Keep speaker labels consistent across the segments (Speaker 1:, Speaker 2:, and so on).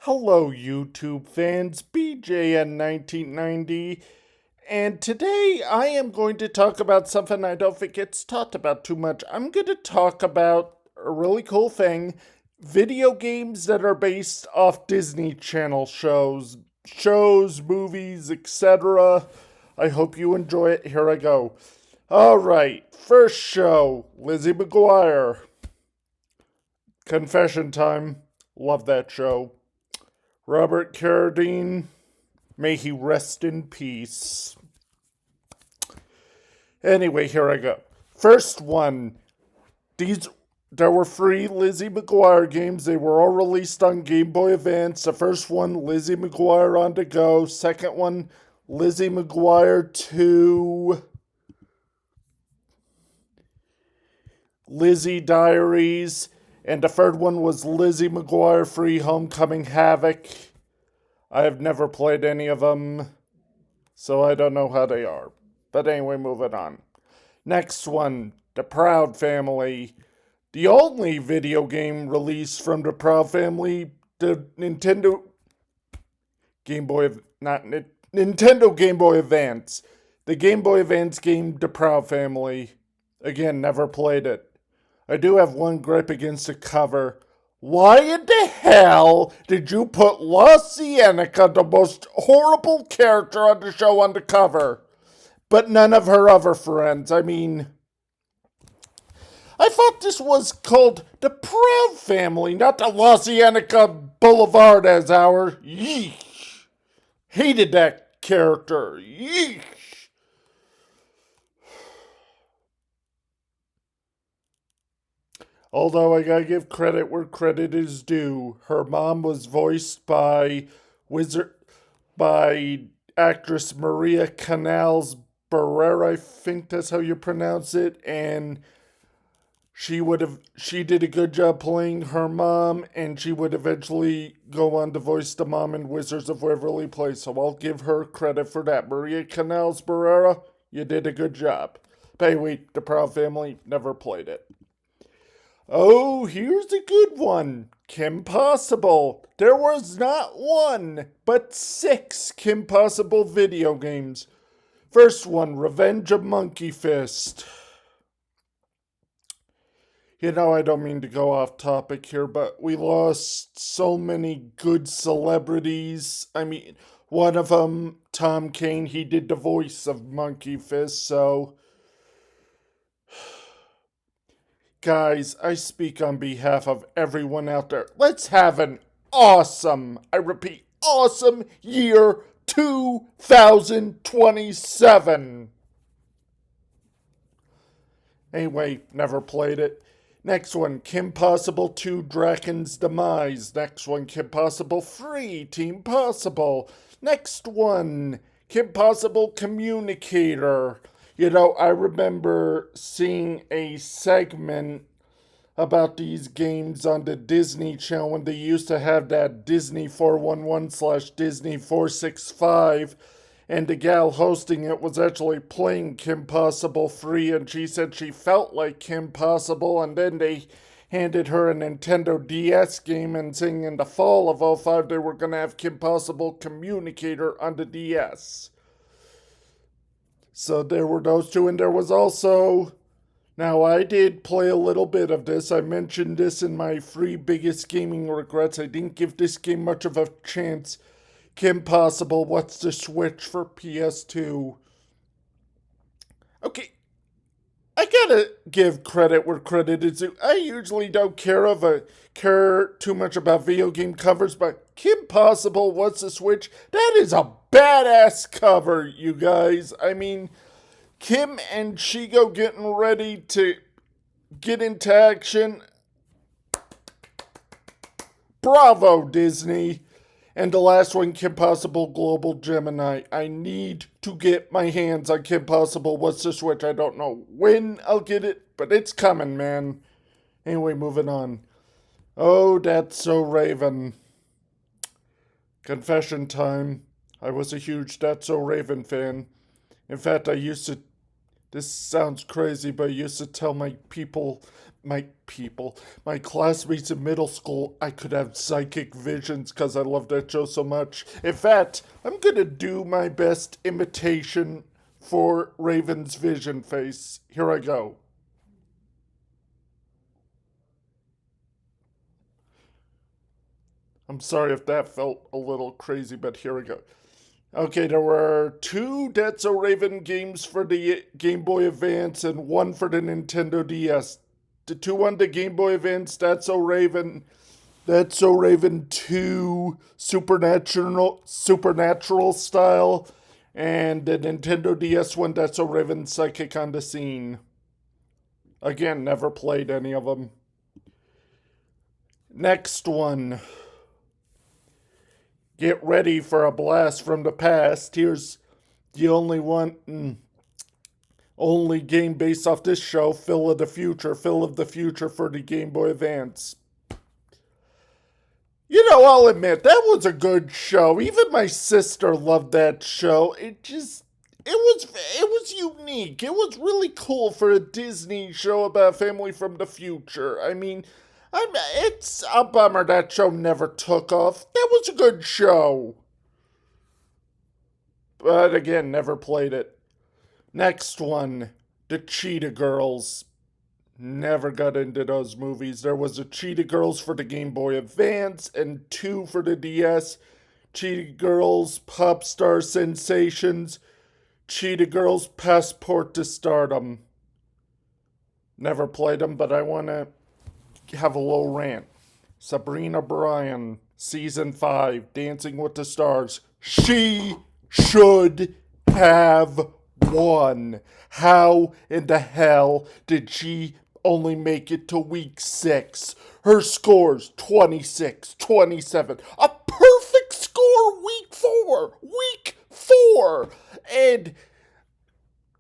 Speaker 1: Hello, YouTube fans, BJN1990, and today I am going to talk about something I don't think gets talked about too much. I'm going to talk about a really cool thing, video games that are based off Disney Channel shows, movies, etc. I hope you enjoy it. Here I go. Alright, first show, Lizzie McGuire. Confession time. Love that show. Robert Carradine, may he rest in peace. Anyway, here I go. First one. There were three Lizzie McGuire games. They were all released on Game Boy Advance. The first one, Lizzie McGuire on the Go. Second one, Lizzie McGuire 2, Lizzie Diaries. And the third one was Lizzie McGuire 3, Homecoming Havoc. I have never played any of them, so I don't know how they are. But anyway, moving on. Next one, The Proud Family. The only video game released from the Proud Family, the Nintendo Game Boy, not Nintendo Game Boy Advance. The Game Boy Advance game, The Proud Family. Again, never played it. I do have one gripe against the cover. Why in the hell did you put La Cienega, the most horrible character on the show, on the cover? But none of her other friends. I mean, I thought this was called the Proud Family, not the La Cienega Boulevard as our. Yeesh. Hated that character. Yeesh. Although I gotta give credit where credit is due. Her mom was voiced by actress Maria Canals Barrera, I think that's how you pronounce it, and she did a good job playing her mom, and she would eventually go on to voice the mom in Wizards of Waverly Place, so I'll give her credit for that. Maria Canals Barrera, you did a good job. But anyway, the Proud Family, never played it. Oh, here's a good one. Kim Possible. There was not one, but 6 Kim Possible video games. First one, Revenge of Monkey Fist. You know, I don't mean to go off topic here, but we lost so many good celebrities. I mean, one of them, Tom Kane, he did the voice of Monkey Fist, so. Guys, I speak on behalf of everyone out there. Let's have an awesome, I repeat, awesome year 2027. Anyway, never played it. Next one, Kim Possible 2 Draken's Demise. Next one, Kim Possible 3 Team Possible. Next one, Kim Possible Communicator. You know, I remember seeing a segment about these games on the Disney Channel when they used to have that Disney 411 slash Disney 465, and the gal hosting it was actually playing Kim Possible 3, and she said she felt like Kim Possible, and then they handed her a Nintendo DS game, and saying in the fall of '05 they were going to have Kim Possible Communicator on the DS. So there were those two, and there was also. Now, I did play a little bit of this. I mentioned this in my 3 biggest gaming regrets. I didn't give this game much of a chance. Kim Possible, What's the Switch for PS2? Okay, I gotta give credit where credit is due. I usually don't care too much about video game covers, but Kim Possible, What's the Switch? That is a badass cover, you guys. I mean, Kim and Shigo getting ready to get into action. Bravo, Disney. And the last one, Kim Possible Global Gemini. I need to get my hands on Kim Possible What's the Switch. I don't know when I'll get it, but it's coming, man. Anyway, moving on. Oh, That's So Raven. Confession time. I was a huge That's So Raven fan. In fact, I used to This sounds crazy, but I used to tell my classmates in middle school I could have psychic visions because I loved that show so much. In fact, I'm gonna do my best imitation for Raven's vision face. Here I go. I'm sorry if that felt a little crazy, but here we go. Okay, there were two That's So Raven games for the Game Boy Advance and one for the Nintendo DS. The two on the Game Boy Advance, That's So Raven 2 Supernatural style, and the Nintendo DS one, That's So Raven Psychic on the Scene. Again, never played any of them. Next one. Get ready for a blast from the past. Here's the only game based off this show, Phil of the Future for the Game Boy Advance. You know, I'll admit, that was a good show. Even my sister loved that show. It was unique. It was really cool for a Disney show about a family from the future. I mean, it's a bummer that show never took off. That was a good show. But again, never played it. Next one, the Cheetah Girls. Never got into those movies. There was a Cheetah Girls for the Game Boy Advance and two for the DS. Cheetah Girls Pop Star Sensations. Cheetah Girls Passport to Stardom. Never played them, but I want to have a little rant. Sabrina Bryan, Season 5, Dancing with the Stars. She should have won. How in the hell did she only make it to week 6? Her scores 26, 27. A perfect score week 4. Week 4. And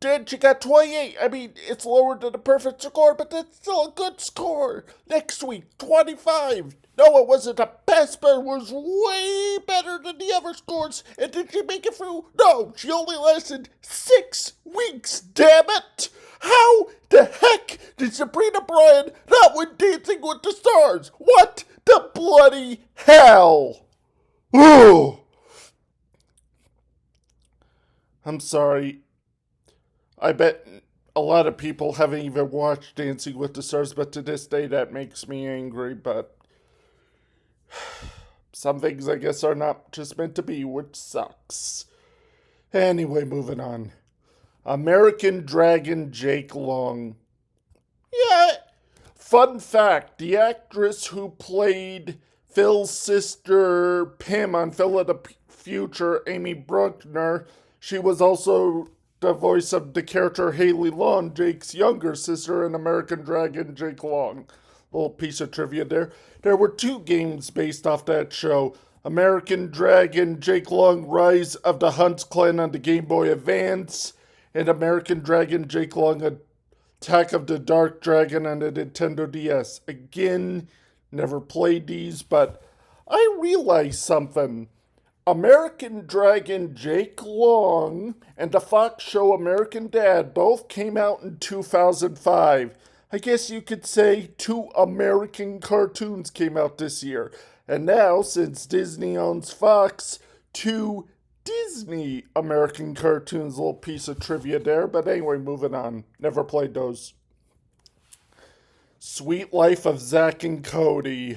Speaker 1: then she got 28. I mean, it's lower than a perfect score, but that's still a good score. Next week, 25. No, it wasn't the best, but it was way better than the other scores. And did she make it through? No, she only lasted 6 weeks, damn it! How the heck did Sabrina Bryan not win Dancing with the Stars? What the bloody hell? Ooh! I'm sorry. I bet a lot of people haven't even watched Dancing with the Stars, but to this day that makes me angry. But some things, I guess, are not just meant to be, which sucks. Anyway, moving on. American Dragon Jake Long. Yeah, fun fact, the actress who played Phil's sister Pim on Phil of the Future, Amy Bruckner, she was also the voice of the character Haley Long, Jake's younger sister in American Dragon Jake Long. Little piece of trivia there. There were 2 games based off that show. American Dragon Jake Long Rise of the Hunts Clan on the Game Boy Advance, and American Dragon Jake Long Attack of the Dark Dragon on the Nintendo DS. Again, never played these, but I realized something. American Dragon Jake Long and the Fox show American Dad both came out in 2005. I guess you could say 2 American cartoons came out this year. And now, since Disney owns Fox, 2 Disney American cartoons. Little piece of trivia there. But anyway, moving on. Never played those. Sweet Life of Zack and Cody.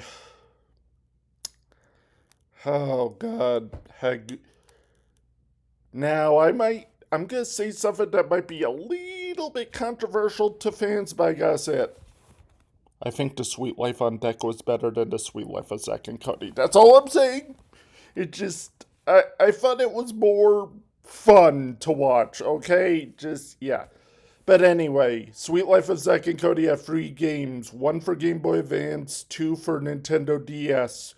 Speaker 1: Oh, God. Now, I'm going to say something that might be a little bit controversial to fans, but I gotta say it. I think The Sweet Life on Deck was better than The Sweet Life of Zack and Cody. That's all I'm saying. It just, I thought it was more fun to watch, okay? Just, yeah. But anyway, Sweet Life of Zack and Cody have 3 games. 1 for Game Boy Advance, 2 for Nintendo DS.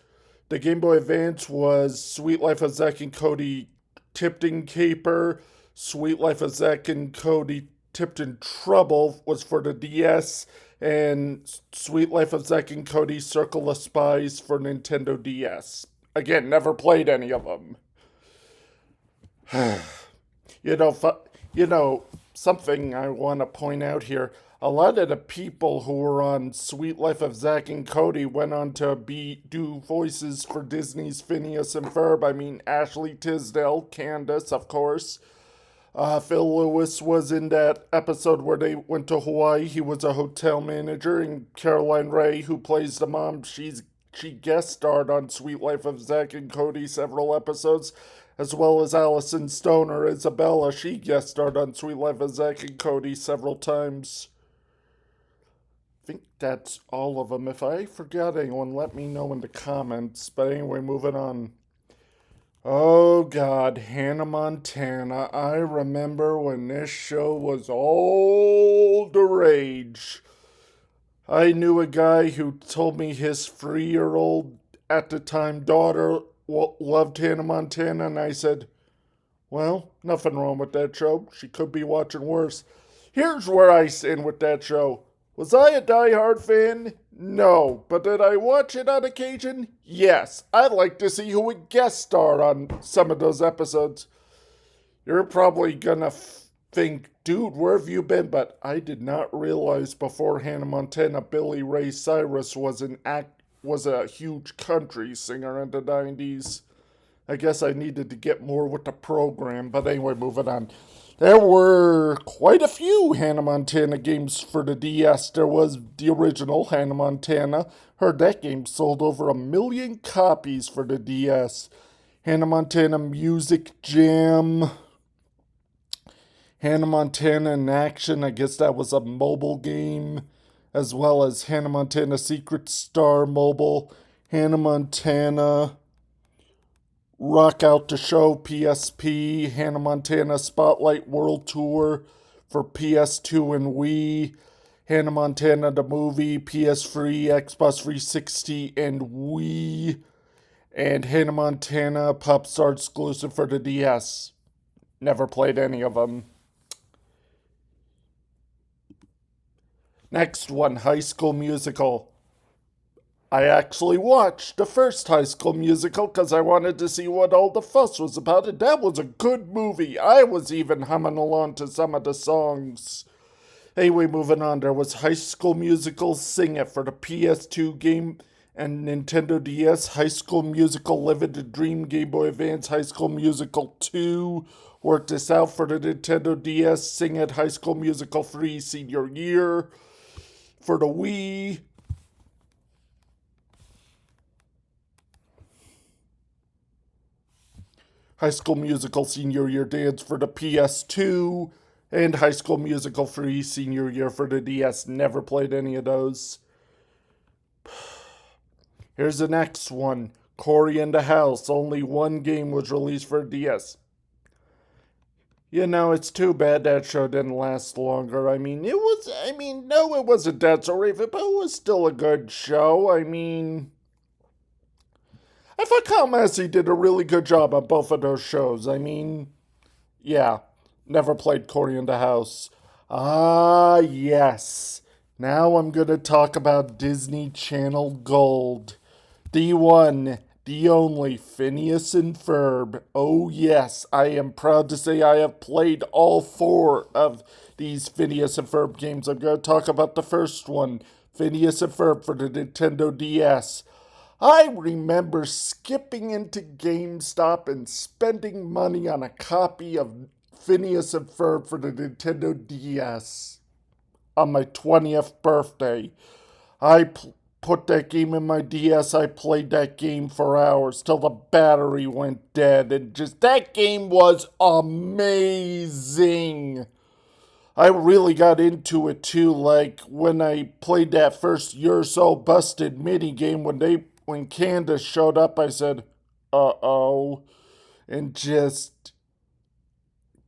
Speaker 1: The Game Boy Advance was Sweet Life of Zack and Cody Tipped in Caper. Sweet Life of Zack and Cody Tipped in Trouble was for the DS. And Sweet Life of Zack and Cody Circle of Spies for Nintendo DS. Again, never played any of them. you know, something I want to point out here. A lot of the people who were on Sweet Life of Zack and Cody went on to do voices for Disney's Phineas and Ferb. I mean, Ashley Tisdale, Candace, of course. Phil Lewis was in that episode where they went to Hawaii. He was a hotel manager, and Caroline Ray, who plays the mom, she guest starred on Sweet Life of Zack and Cody several episodes, as well as Allison Stoner, Isabella. She guest starred on Sweet Life of Zack and Cody several times. I think that's all of them. If I forgot anyone, let me know in the comments. But anyway, moving on. Oh God, Hannah Montana. I remember when this show was all the rage. I knew a guy who told me his 3-year-old, at the time, daughter loved Hannah Montana, and I said, well, nothing wrong with that show. She could be watching worse. Here's where I stand with that show. Was I a die-hard fan? No. But did I watch it on occasion? Yes. I'd like to see who would guest star on some of those episodes. You're probably gonna think, dude, where have you been? But I did not realize before Hannah Montana, Billy Ray Cyrus was a huge country singer in the 90s. I guess I needed to get more with the program. But anyway, moving on. There were quite a few Hannah Montana games for the DS. There was the original Hannah Montana. Heard that game sold over 1 million copies for the DS. Hannah Montana Music Jam. Hannah Montana in Action. I guess that was a mobile game. As well as Hannah Montana Secret Star Mobile. Hannah Montana Rock Out the Show, PSP, Hannah Montana Spotlight World Tour for PS2 and Wii, Hannah Montana the Movie, PS3, Xbox 360, and Wii, and Hannah Montana Popstar exclusive for the DS. Never played any of them. Next one, High School Musical. I actually watched the first High School Musical because I wanted to see what all the fuss was about, and that was a good movie. I was even humming along to some of the songs. Anyway, moving on, there was High School Musical Sing It for the PS2 game and Nintendo DS, High School Musical Living the Dream, Game Boy Advance, High School Musical 2, worked this out for the Nintendo DS, Sing It, High School Musical 3, Senior Year, for the Wii. High School Musical Senior Year Dance for the PS2, and High School Musical 3 Senior Year for the DS. Never played any of those. Here's the next one. Cory in the House. Only one game was released for DS. You know, it's too bad that show didn't last longer. No, it wasn't that so Raven, but it was still a good show. I thought Kyle Massey did a really good job on both of those shows. Yeah, never played Cory in the House. Ah, yes. Now I'm going to talk about Disney Channel Gold. The one, the only, Phineas and Ferb. Oh, yes, I am proud to say I have played all 4 of these Phineas and Ferb games. I'm going to talk about the first one, Phineas and Ferb for the Nintendo DS. I remember skipping into GameStop and spending money on a copy of Phineas and Ferb for the Nintendo DS on my 20th birthday. I put that game in my DS. I played that game for hours till the battery went dead, and that game was amazing. I really got into it too, like when I played that first You're So Busted mini game when Candace showed up, I said, uh-oh, and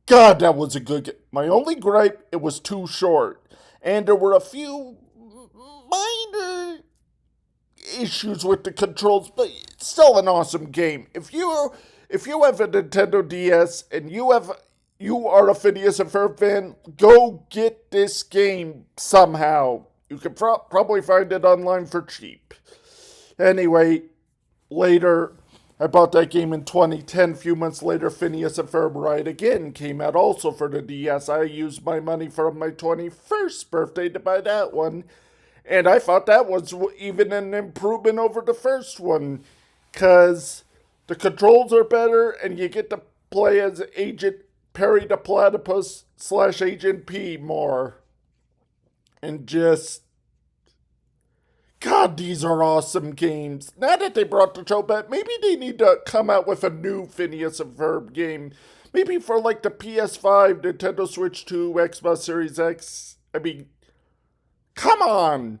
Speaker 1: God, that was a good game. My only gripe, it was too short, and there were a few minor issues with the controls, but it's still an awesome game. If you have a Nintendo DS and you are a Phineas and Ferb fan, go get this game somehow. You can probably find it online for cheap. Anyway, later, I bought that game in 2010. A few months later, Phineas and Ferb Ride Again came out also for the DS. I used my money from my 21st birthday to buy that one. And I thought that was even an improvement over the first one. Because the controls are better and you get to play as Agent Perry the Platypus / Agent P more. And just, God, these are awesome games. Now that they brought the show back, maybe they need to come out with a new Phineas and Ferb game. Maybe for like the PS5, Nintendo Switch 2, Xbox Series X. I mean, come on!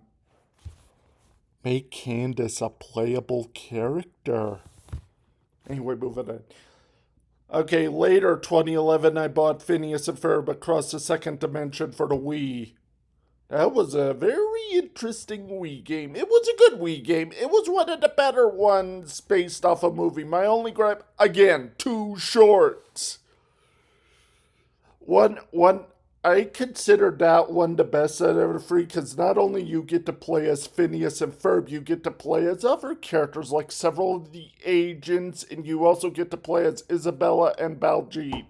Speaker 1: Make Candace a playable character. Anyway, moving on. Okay, later, 2011, I bought Phineas and Ferb Across the Second Dimension for the Wii. That was a very interesting Wii game. It was a good Wii game. It was one of the better ones based off a movie. My only gripe, again, too short. I consider that one the best out of the three because not only you get to play as Phineas and Ferb, you get to play as other characters like several of the agents, and you also get to play as Isabella and Baljeet.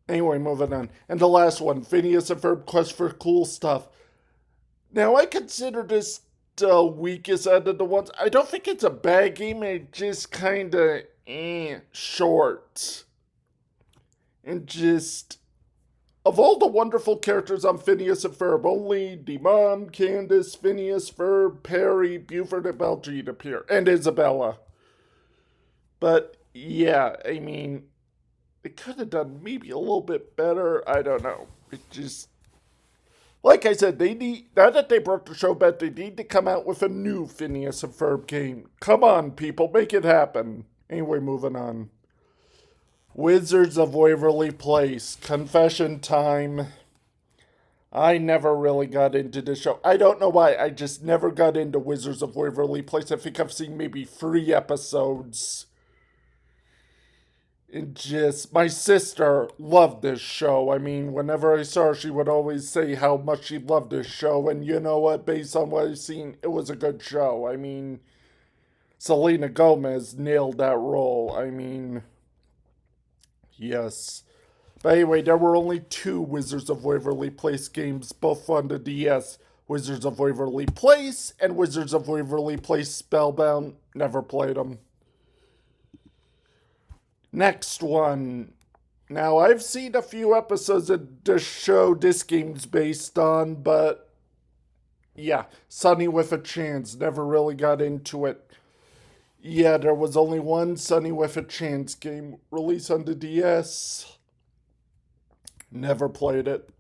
Speaker 1: Anyway, moving on. And the last one, Phineas and Ferb Quest for Cool Stuff. Now, I consider this the weakest out of the ones. I don't think it's a bad game, it's just kind of short. And just, of all the wonderful characters on Phineas and Ferb, only the mom, Candace, Phineas, Ferb, Perry, Buford, and Baljeet appear. And Isabella. But, yeah, I mean, it could have done maybe a little bit better. I don't know. It just, like I said, now that they brought the show back, they need to come out with a new Phineas and Ferb game. Come on, people, make it happen. Anyway, moving on. Wizards of Waverly Place. Confession time. I never really got into the show. I don't know why. I just never got into Wizards of Waverly Place. I think I've seen maybe 3 episodes. And just, my sister loved this show. I mean, whenever I saw her, she would always say how much she loved this show. And you know what? Based on what I've seen, it was a good show. I mean, Selena Gomez nailed that role. I mean, yes. But anyway, there were only 2 Wizards of Waverly Place games, both on the DS. Wizards of Waverly Place and Wizards of Waverly Place Spellbound. Never played them. Next one. Now, I've seen a few episodes of the show this game's based on, but yeah, Sunny with a Chance. Never really got into it. Yeah, there was only one Sunny with a Chance game released on the DS. Never played it.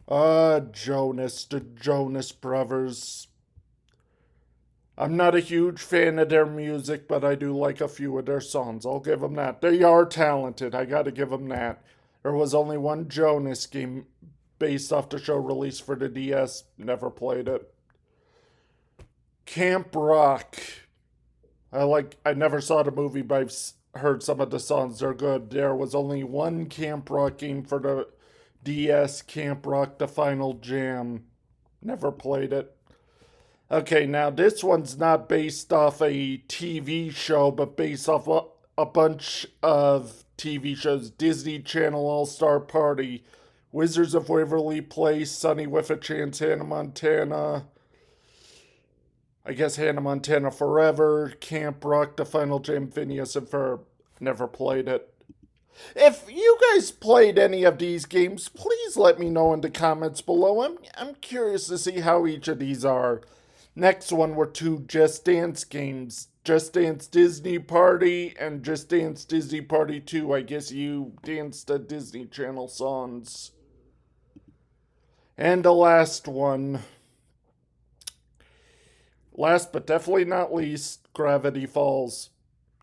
Speaker 1: Jonas, the Jonas Brothers. I'm not a huge fan of their music, but I do like a few of their songs. I'll give them that. They are talented. I gotta give them that. There was only one Jonas game based off the show released for the DS. Never played it. Camp Rock. I never saw the movie, but I've heard some of the songs. They're good. There was only one Camp Rock game for the DS. Camp Rock, The Final Jam. Never played it. Okay, now this one's not based off a TV show, but based off a bunch of TV shows. Disney Channel All-Star Party, Wizards of Waverly Place, Sunny with a Chance, Hannah Montana, I guess Hannah Montana Forever, Camp Rock, The Final Jam, Phineas and Ferb. Never played it. If you guys played any of these games, please let me know in the comments below. I'm curious to see how each of these are. Next one were 2 Just Dance games. Just Dance Disney Party and Just Dance Disney Party 2. I guess you danced to Disney Channel songs. And the last one. Last but definitely not least, Gravity Falls.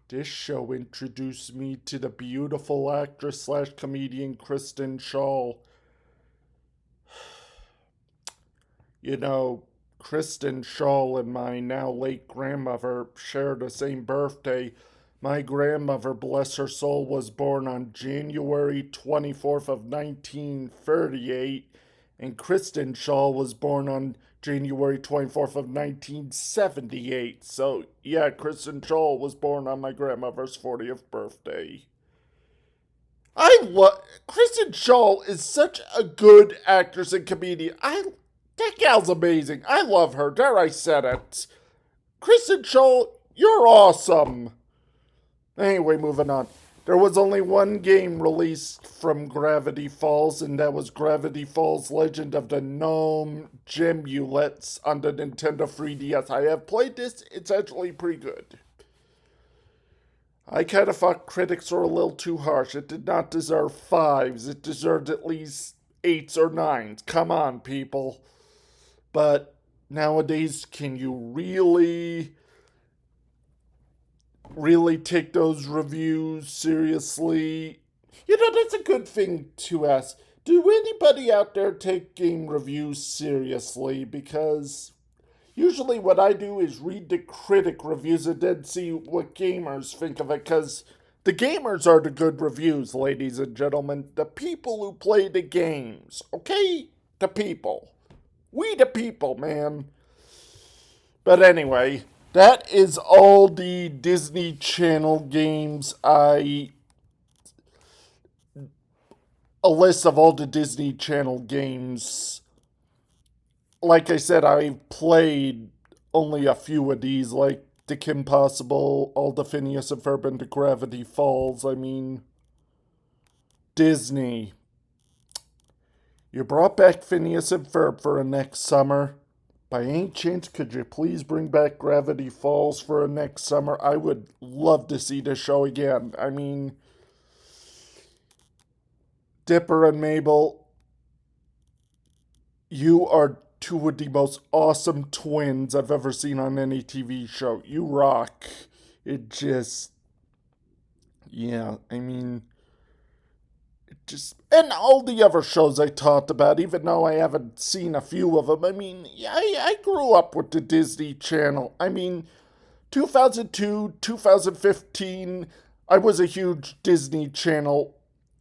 Speaker 1: This show introduced me to the beautiful actress / comedian Kristen Schaal. You know, Kristen Schaal and my now late grandmother share the same birthday. My grandmother, bless her soul, was born on January 24th of 1938, and Kristen Schaal was born on January 24th of 1978. So, yeah, Kristen Schaal was born on my grandmother's 40th birthday. I love Kristen Schaal is such a good actress and comedian. That gal's amazing. I love her. There, I said it. Kristen Schaal, you're awesome. Anyway, moving on. There was only one game released from Gravity Falls, and that was Gravity Falls Legend of the Gnome Gemulets on the Nintendo 3DS. I have played this, it's actually pretty good. I kind of thought critics were a little too harsh. It did not deserve 5s, it deserved at least 8s or 9s. Come on, people. But nowadays, can you really take those reviews seriously? You know, that's a good thing to ask. Do anybody out there take game reviews seriously? Because usually what I do is read the critic reviews and then see what gamers think of it. Because the gamers are the good reviews, ladies and gentlemen. The people who play the games. Okay? The people. We the people, man. But anyway, that is all the Disney Channel games a list of all the Disney Channel games. Like I said, I played only a few of these, like the Kim Possible, all the Phineas and Ferb, and the Gravity Falls. I mean, Disney. You brought back Phineas and Ferb for a next summer. By any chance, could you please bring back Gravity Falls for a next summer? I would love to see the show again. I mean, Dipper and Mabel, you are two of the most awesome twins I've ever seen on any TV show. You rock. It just, yeah, I mean, and all the other shows I talked about, even though I haven't seen a few of them. I mean, I grew up with the Disney Channel. I mean, 2002, 2015, I was a huge Disney Channel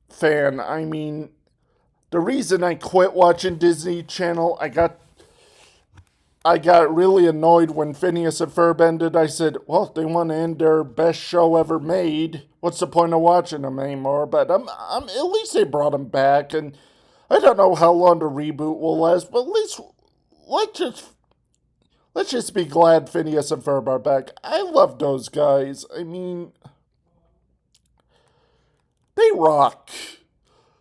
Speaker 1: fan. I mean, the reason I quit watching Disney Channel, I got really annoyed when Phineas and Ferb ended. I said, well, if they want to end their best show ever made, what's the point of watching them anymore? But at least they brought them back, and I don't know how long the reboot will last, but at least let's just be glad Phineas and Ferb are back. I love those guys. I mean, they rock.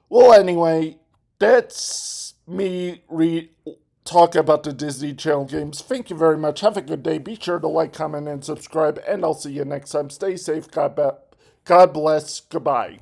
Speaker 1: Well, anyway, that's me talk about the Disney Channel games. Thank you very much. Have a good day. Be sure to like, comment, and subscribe, and I'll see you next time. Stay safe. God bless. Goodbye.